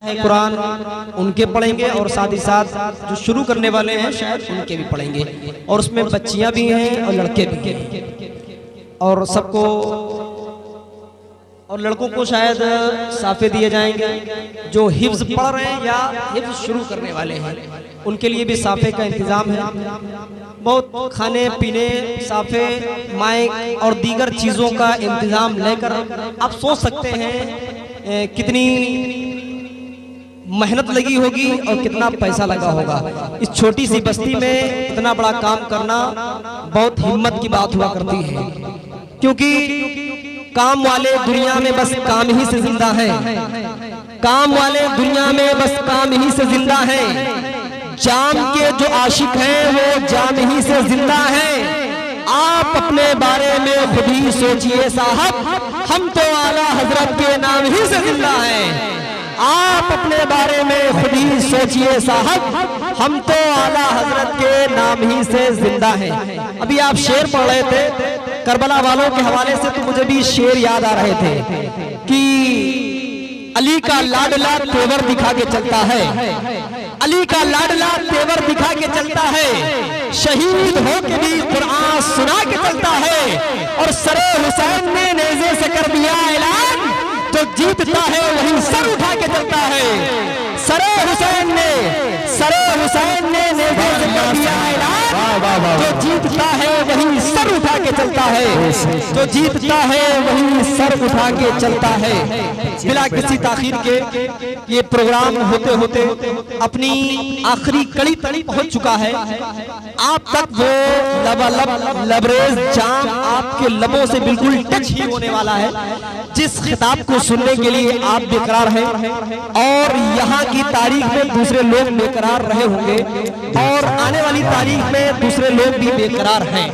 है कुरान उनके पढ़ेंगे और साथ ही साथ जो शुरू करने वाले हैं शायद उनके भी पढ़ेंगे, और उसमें बच्चियां भी हैं और लड़के भी हैं, और सबको और लड़कों को शायद साफे दिए जाएंगे। जो हिफ्ज पढ़ रहे हैं या हिफ्ज शुरू करने वाले हैं उनके लिए भी साफे का इंतजाम है। बहुत खाने पीने, साफे, माइक और दीगर चीज़ों का इंतजाम लेकर आप सोच सकते हैं कितनी मेहनत लगी होगी और कितना पैसा लगा होगा। इस छोटी सी बस्ती में इतना बड़ा काम करना बहुत हिम्मत की बात हुआ करती है, क्योंकि काम वाले दुनिया में बस काम ही से जिंदा हैं। काम वाले दुनिया में बस काम ही से जिंदा हैं। जाम के जो आशिक हैं वो जाम ही से जिंदा हैं। आप अपने बारे में खुद ही सोचिए साहब, हम तो आला हजरत के नाम ही से जिंदा हैं। आप अपने बारे में खुद ही सोचिए साहब, हम तो आला हजरत के नाम ही से जिंदा हैं। अभी आप शेर पढ़ रहे थे करबला वालों के हवाले से, तो मुझे भी शेर याद आ रहे थे कि अली का लाडला तेवर दिखा के चलता है, अली का लाडला तेवर दिखा के चलता है, शहीद हो के भी कुरान सुना के चलता है, और सरे हुसैन ने नेज़े से कर दिया ऐलान, जो जीतता है वही सर उठा के चलता है। सरे हुसैन ने नेज़े से कर दिया ऐलान, जो जीतता है वही सर उठा के चलता है, जो जीतता है वही सर उठा के चलता है। बिना किसी ताखीर के ये प्रोग्राम होते होते अपनी आखिरी कड़ी तड़ी पहुंच चुका है। आप तक वो लबालब लबरेज जाम आपके लबों से बिल्कुल टच ही होने वाला है। जिस खिताब को सुनने के लिए आप बेकरार हैं और यहाँ की तारीख में दूसरे लोग बेकरार रहे होंगे, और आने वाली तारीख में दूसरे लोग भी बेकरार हैं,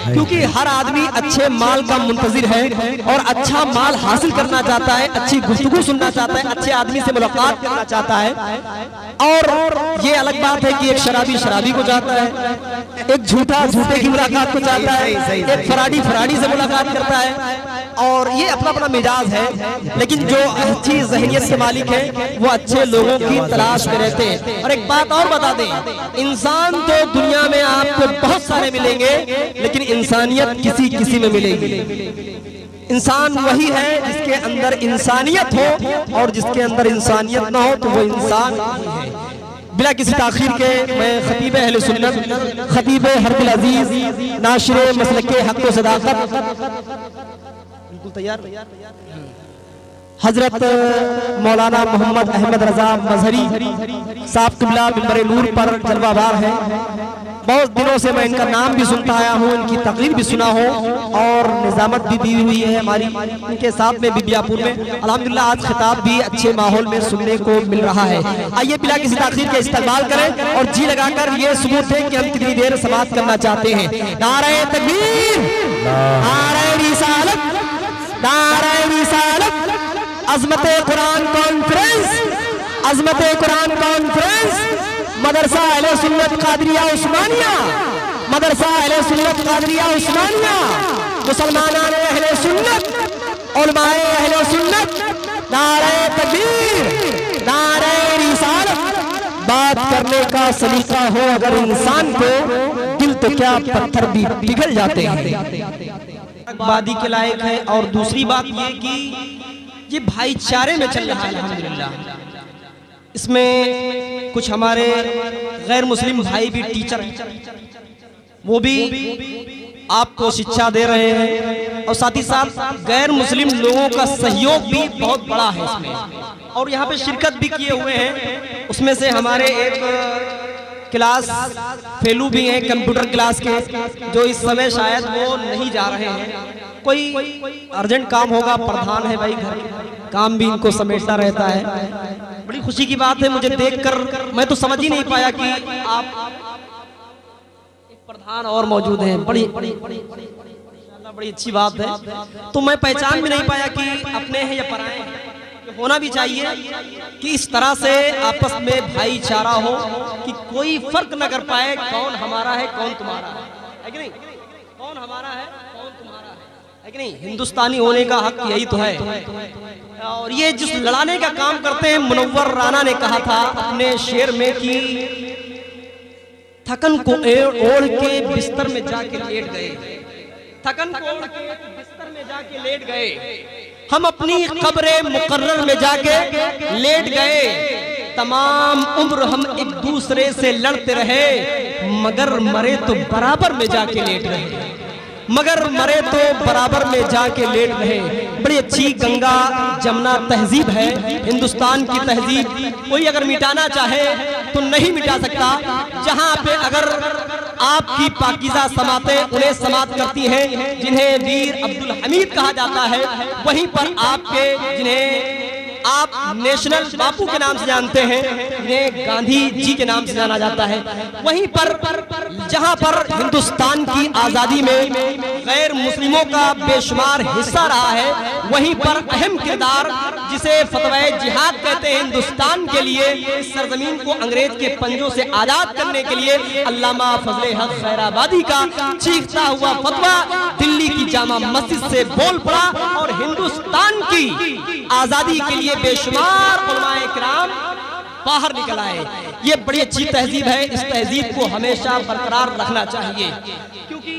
क्योंकि हर आदमी अच्छे माल का मुंतजिर है और अच्छा माल हासिल करना चाहता है, अच्छी गुफ्तगू सुनना चाहता है, अच्छे आदमी से मुलाकात करना चाहता है। और ये अलग बात है कि एक शराबी शराबी को चाहता है, एक झूठा झूठे की मुलाकात को चाहता है, एक फराडी फराडी से मुलाकात करता है, और ये अपना अपना मिजाज है। लेकिन जो अच्छी ज़हनियत के मालिक है वो अच्छे लोगों की तलाश में रहते हैं। और एक बात और बता दें, इंसान तो दुनिया में आपको बहुत सारे मिलेंगे, लेकिन इंसानियत किसी किसी में मिलेगी। इंसान वही है जिसके अंदर इंसानियत हो, और जिसके अंदर इंसानियत ना हो तो वो इंसान नहीं है। बिना किसी ताखीर के मैं खतीब अहले सुन्नत, खतीब हरदिल अजीज, नाशिर मसलके हक़ व सदाक़त, बिल्कुल तैयार हजरत मौलाना मोहम्मद अहमद रजा मजहरी साहब क़िबला मिंबर नूर पर जलवाबार है। बहुत दिनों से मैं इनका नाम भी सुनता आया हूँ, इनकी तकरीर भी सुना हो, और निजामत भी दी हुई है हमारी इनके साथ में बिबियापुर में। अल्हम्दुलिल्लाह आज खिताब भी अच्छे माहौल में सुनने को मिल रहा है। आइए बिला किसी ताखीर के इस्तेमाल करें और जी लगाकर ये सबूत है कि हम कितनी देर समाप्त करना चाहते हैं। नारे तकबीर, नारे रिसालत, नारे रिसालत। अज़मत कुरान कॉन्फ्रेंस, अज़मत कुरान कॉन्फ्रेंस, मदरसा अहले सुन्नत कादरिया उस्मानिया, मदरसा अहले सुन्नत कादरिया उस्मानिया, मुसलमानान अहले सुन्नत, उलमाए अहले सुन्नत, नारे तकबीर, नारे रिसालत। बात करने का सलीका हो अगर इंसान को, दिल तो क्या पत्थर भी पिघल जाते हैं। वादी के लायक है। और दूसरी बात ये कि ये भाईचारे में चल रहा है अल्हम्दुलिल्लाह। इसमें कुछ हमारे गैर मुस्लिम भाई भी टीचर हैं, वो भी आपको शिक्षा दे रहे हैं, और साथ ही साथ गैर मुस्लिम लोगों का सहयोग भी बहुत बड़ा है इसमें, और यहाँ पे शिरकत भी किए हुए हैं। उसमें से हमारे एक क्लास फेलू भी हैं कंप्यूटर क्लास के, जो इस समय शायद वो नहीं जा रहे हैं। कोई अर्जेंट काम होगा, प्रधान है भाई घर, काम भी इनको समेटना रहता है। बड़ी खुशी की बात है, मुझे देखकर मैं तो समझ ही नहीं पाया कि आप एक प्रधान और मौजूद हैं। बड़ी बड़ी अच्छी बात है। तो मैं पहचान भी नहीं पाया कि अपने हैं या पराए हैं। होना भी चाहिए कि इस तरह से आपस में भाईचारा हो कि कोई फर्क न कर पाए कौन हमारा है कौन तुम्हारा है कि नहीं, कौन हमारा है कौन तुम्हारा है कि नहीं? हिंदुस्तानी होने का हक यही तो है। और ये जिस लड़ाने का काम करते हैं, मुनव्वर राना ने कहा था अपने शेर में कि थकन को ओढ़ के बिस्तर में जाके लेट गए, थकन को ओढ़ के बिस्तर में जाके लेट गए, हम अपनी कब्रे मुकर्रर में जाके लेट गए, तमाम उम्र हम एक दूसरे से लड़ते रहे, मगर मरे तो बराबर में जाके लेट रहे, मगर मरे तो बराबर में जाके लेट रहे। बड़ी अच्छी गंगा जमुना तहजीब है हिंदुस्तान की तहजीब। कोई अगर मिटाना चाहे तो नहीं मिटा सकता। जहां पे अगर आपकी पाकीज़ा समातें उन्हें समात करती हैं, जिन्हें वीर अब्दुल हमीद कहा जाता है, वहीं पर आपके जिन्हें आप नेशनल बापू के नाम से जानते हैं, जिन्हें गांधी जी के नाम से जाना जाता है, वहीं पर जहां पर हिंदुस्तान की आजादी में गैर मुस्लिमों का बेशुमार हिस्सा रहा है, वहीं पर अहम किरदार जिसे फतवाए जिहाद कहते हैं हिंदुस्तान के लिए, इस सरजमीन को अंग्रेज के पंजों से आजाद करने के लिए अल्लामा फजले हक खैराबादी का चीखता हुआ फतवा दिल्ली की जामा मस्जिद से बोल पड़ा और हिंदुस्तान की आजादी के लिए बेशुमार उलमाए किराम बाहर निकल आए। ये बड़ी अच्छी तहजीब है, इस तहजीब को हमेशा बरकरार रखना चाहिए, क्योंकि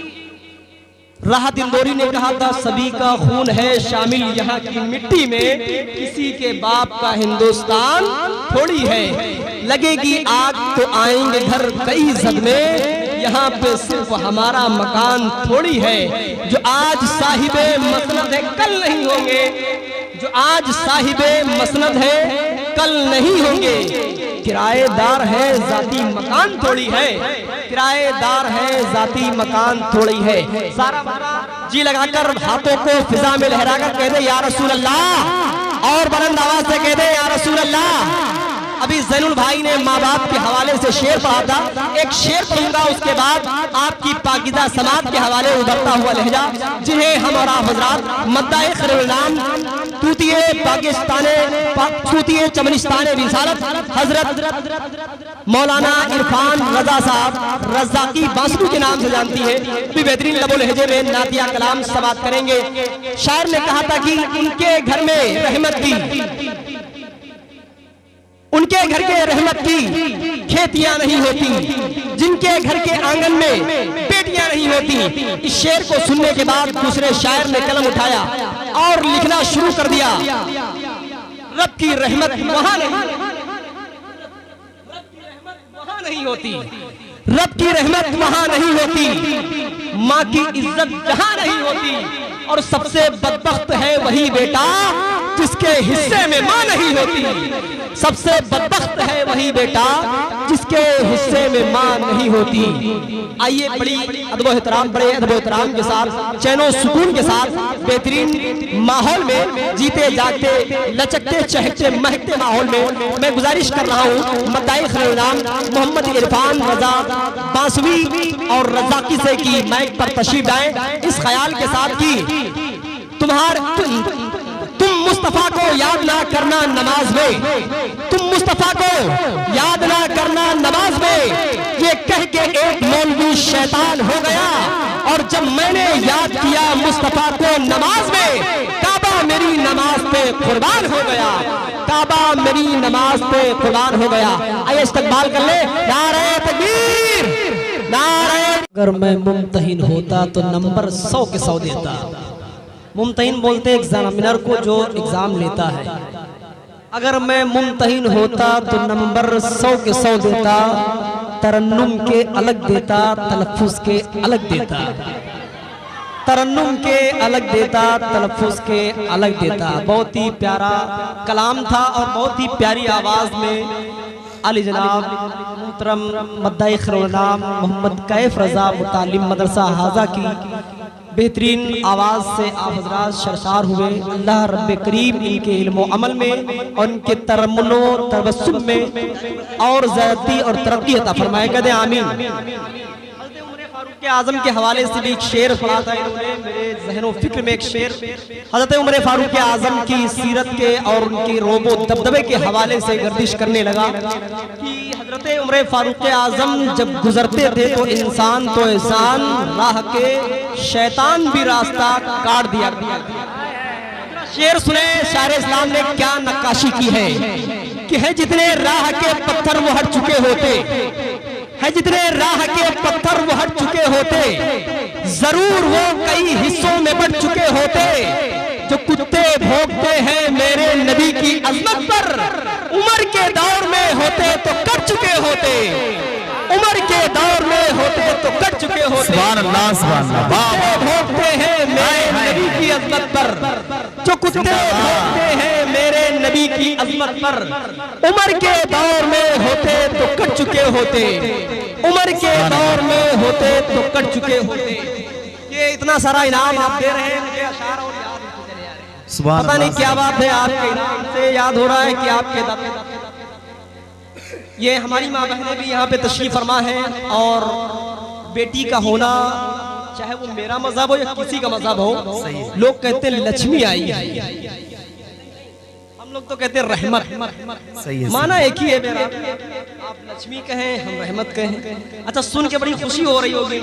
राहत इंदौरी ने कहा था सभी का खून है शामिल यहाँ की मिट्टी में, किसी के बाप का हिंदुस्तान थोड़ी है, लगेगी आग तो आएंगे घर कई सदमे, यहाँ पे सिर्फ हमारा मकान थोड़ी है, जो आज साहिबे मसनद है कल नहीं होंगे, जो आज साहिबे मसनद है कल नहीं होंगे, किराएदार है जाती मकान थोड़ी है, किराएदार है जाती मकान थोड़ी है। सारा जी लगाकर हाथों को फिजा में लहराकर कह दे या रसूल अल्लाह, और बुलंद आवाज से कह दे या रसूल अल्लाह। अभी जैनुल भाई ने माँ बाप के हवाले से शेर पढ़ा था, एक शेर पढ़ूंगा, उसके बाद आपकी पाकीज़ा समात के हवाले उभरता हुआ लहजा, जिन्हें हम और आप हजरात मद्दाए खैरुल-नाम तूतिए पाकिस्ताने तूतिए चमनिस्ताने रिसालत हजरत मौलाना इरफान रजा साहब रज़ाकी बांसुरी के नाम से जानती है, भी बेहतरीन लबो लहजे में नातिया कलाम समात करेंगे। शायर ने कहा था कि उनके घर में रहमत की, उनके घर के रहमत की खेतियां नहीं होती, जिनके घर के आंगन में बेटियां नहीं होती। इस शेर को सुनने के बाद दूसरे शायर ने कलम उठाया और लिखना शुरू कर दिया, रब की रहमत वहां नहीं होती, रब की रहमत वहां नहीं होती, माँ की इज्जत जहां नहीं होती, और सबसे बदबख्त है वही बेटा जिसके हिस्से में माँ नहीं होती, सबसे बदबख्त है वही बेटा जिसके हिस्से में माँ नहीं होती। आइए बड़ी अदब एहतराम, बड़े अदब एहतराम के साथ, चैनो सुकून के साथ, बेहतरीन माहौल में, जीते जागते लचकते चहकते महकते माहौल में मैं गुजारिश कर रहा हूँ मद्दाए खैरुल-नाम मोहम्मद इरफान रजा बांसुरी और रज़ाकी से की माइक पर तशरीफ लाएं, इस ख्याल के साथ की तुम मुस्तफा को याद ना करना नमाज में, तुम मुस्तफा को याद ना करना नमाज में, ये कह के एक मौलवी शैतान हो गया, और जब मैंने याद किया मुस्तफा को नमाज में, काबा मेरी नमाज पे कुर्बान हो गया, काबा मेरी नमाज पे कुर्बान हो गया। आइए इस्तकबाल कर ले, नारे तकबीर, नारे। अगर मैं मुमतहिन होता तो नंबर 100 के 100 देता। मुमतहिन बोलते हैं एग्जामिनर को जो एग्जाम लेता है। अगर मैं मुमतहिन होता तो नंबर 100 के 100 देता, तरन्नुम के अलग देता, तलफ्फुज़ के अलग देता, तरन्नुम के अलग देता, तलफ्फुज़ के अलग देता। बहुत ही प्यारा कलाम था और बहुत ही प्यारी आवाज में आली जनाब मोहतरम मद्दाए खैरुल-नाम मोहम्मद कैफ रजा मुतालिम मदरसा हाजा की बेहतरीन आवाज़ से आप हज़रात शर्शार हुए। अल्लाह रब्बे करीम इनके इल्म व अमल में और इनके तरम्मुनो तबस्सुम में और ज़्यादती और तरक्की अता फरमाए। कहते आमीन। आजम के हवाले से भी एक शेर पढ़ा था इन्होंने, मेरे ज़हनो फिक्र में एक शेर हज़रत उमर फारूक आजम की सीरत के और उनके रोबो दबदबे के हवाले से गर्दिश करने लगा कि हज़रत उमर फारूक आजम जब गुजरते थे तो इंसान तो इंसान, राह के शैतान भी रास्ता काट दिया। शेर सुने, शायर इस्लाम ने क्या नक्काशी की है कि है जितने राह के पत्थर वो हट चुके होते, है जितने राह के पत्थर वो हट चुके होते, जरूर वो कई हिस्सों में बढ़ चुके होते। जो कुत्ते भौंकते हैं मेरे नबी की अज़मत पर, उमर के दौर में होते तो कट चुके होते, उमर के दौर में होते तो कट चुके होते। सुभान अल्लाह, सुभान अल्लाह। भौंकते हैं मेरे नबी की अज़मत पर, जो कुत्ते भौंकते हैं मेरे नबी की अज़मत पर, उमर के दौर में होते तो कट चुके होते, उमर के दौर में होते तो कट चुके होते। ये इतना सारा इनाम आप दे रहे हैं, मुझे अशार और याद पता नहीं क्या बात है, आपके इनाम से याद हो रहा है कि आपके दादा, ये हमारी माँ बहनें भी यहाँ पे तशरीफ फरमा है। और बेटी का होना, चाहे वो मेरा मजहब हो या किसी का मजहब हो, लोग कहते हैं लक्ष्मी आई, हम लोग तो कहते हैं रहमत। माना एक ही है मेरा, आप लक्ष्मी कहें हम रहमत कहें। अच्छा, सुन के बड़ी खुशी हो रही होगी,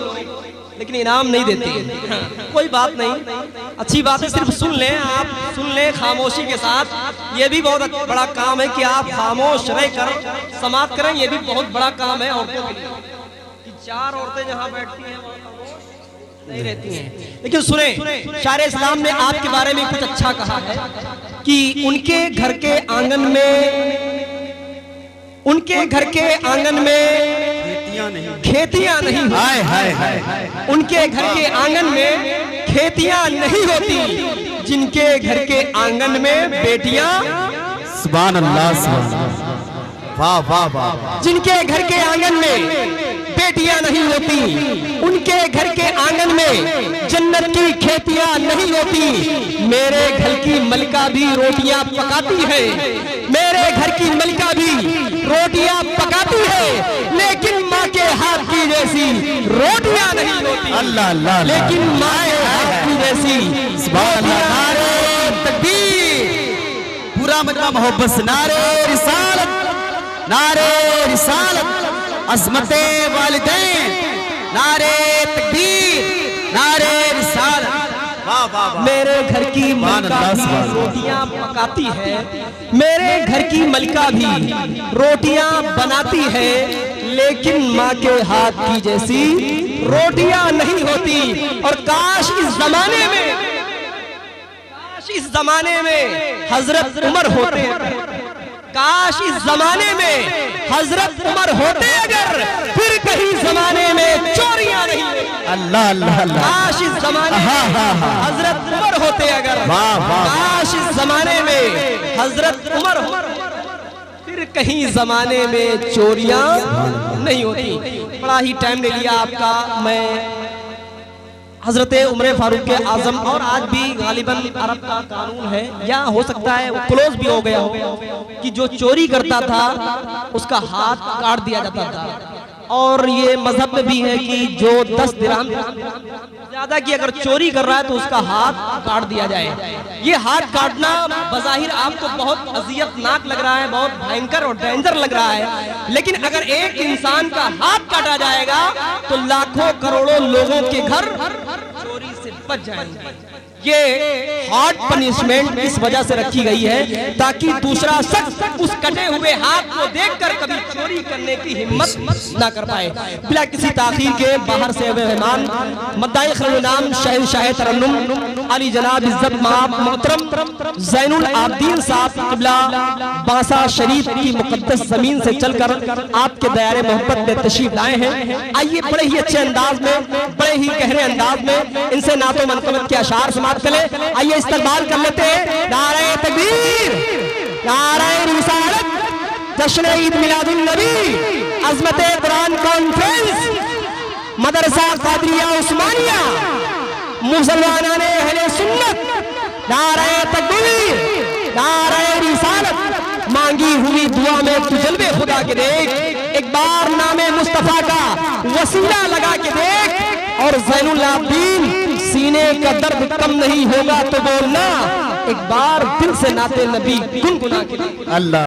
लेकिन इनाम नहीं देते। हाँ, कोई बात नहीं, अच्छी बात है, सिर्फ सुन लें, आप सुन लें खामोशी के साथ। ये भी बहुत बड़ा काम है कि आप खामोश रहकर समाप्त करें, ये भी बहुत बड़ा काम है औरतों के लिए कि चार औरतें जहाँ बैठती हैं नहीं रहती हैं। लेकिन सुने, शायर इस्लाम ने आपके बारे में कुछ अच्छा कहा है कि उनके घर के आंगन में, उनके घर के आंगन में खेतियां नहीं, हाय हाय हाय, उनके घर के आंगन में खेतियां नहीं होती, जिनके घर के आंगन में बेटियां, सुभान अल्लाह, सुभान अल्लाह, वाह वाह वाह, जिनके घर के आंगन में बेटियां नहीं होती, उनके घर के आंगन में जन्नत की खेतियां नहीं होती। मेरे घर की मलिका भी रोटियां पकाती है, मेरे घर की मलिका भी रोटियां पकाती है, लेकिन माँ के हाथ की जैसी रोटियां नहीं होती। अल्लाह अल्लाह, लेकिन माँ के हाथ की जैसी नारे तकबीर, पूरा मजमा मोहब्बत से नारे रिसालत, नारे रिसालत, अज़मते वालिदैन, नारे तकबीर, नारे रिसालत। मेरे घर की मलिका भी रोटियां पकाती है, मेरे घर की मलिका भी रोटियां बनाती है, लेकिन माँ के हाथ की जैसी रोटियां नहीं होती। और काश इस जमाने में, काश इस जमाने में हजरत उमर होते, काश इस जमाने में हजरत उमर होते अगर, फिर कहीं जमाने में चोरियां नहीं। अल्लाह अल्लाह अल्लाह, काश इस जमाने में हजरत उमर होते अगर, काश इस जमाने में हजरत उमर हो, फिर कहीं जमाने में चोरियां नहीं होती। बड़ा ही टाइम ले लिया आपका। मैं हजरत उमर फारूक आजम, और आज भी गालिबन अरब का कानून है, या हो सकता है वो क्लोज भी हो गया हो, कि जो चोरी करता था उसका हाथ काट दिया जाता था। और ये मजहब में भी है कि जो 10 दिरहम ज्यादा की अगर चोरी कर रहा है तो उसका हाथ काट दिया जाए। ये हाथ काटना बज़ाहिर आपको बहुत अज़ियतनाक लग रहा है, बहुत भयंकर और डेंजर लग रहा है, लेकिन अगर एक इंसान का हाथ काटा जाएगा तो लाखों करोड़ों लोगों के घर चोरी से बच जाएंगे। ये हार्ड पनिशमेंट इस वजह से रखी गई है ताकि दूसरा शख्स उस कटे हुए हाथ को देखकर कभी चोरी करने की हिम्मत ना कर पाए। बिना किसी ताखीर के बाहर से मेहमान मद्दाई खैरुल शहंशाह तरन्नुम अली जनाब इज्जत माब मोहतरम ज़ैनुल आबदीन साहब क़िबला बासा शरीफ की मुक़द्दस ज़मीन से चलकर आपके दायरे मोहब्बत में तशरीफ लाए हैं। आइए बड़े ही अच्छे अंदाज में, बड़े ही गहरे अंदाज में इनसे नातो मनक़बत के अशार समाप्त करें। आइए इस्तकबाल कर लेते हैं। नारे तकबीर, नारे रिसालत, जश्न ईद मिलादुन नबी, अज़मते कुरान कॉन्फ्रेंस, मदरसा कादरिया उस्मानिया, मुसलमानाने अहले सुन्नत, नारे तकबीर, नारे रिसालत, मांगी हुई दुआ में तू जल्वे खुदा के देख, एक बार नामे मुस्तफा का वसीला लगा के देख, और ज़ैनुल आबिदीन सीने का दर्द कम नहीं होगा तो बोलना, एक बार दिल से नाते नबी गुनगुना के अल्लाह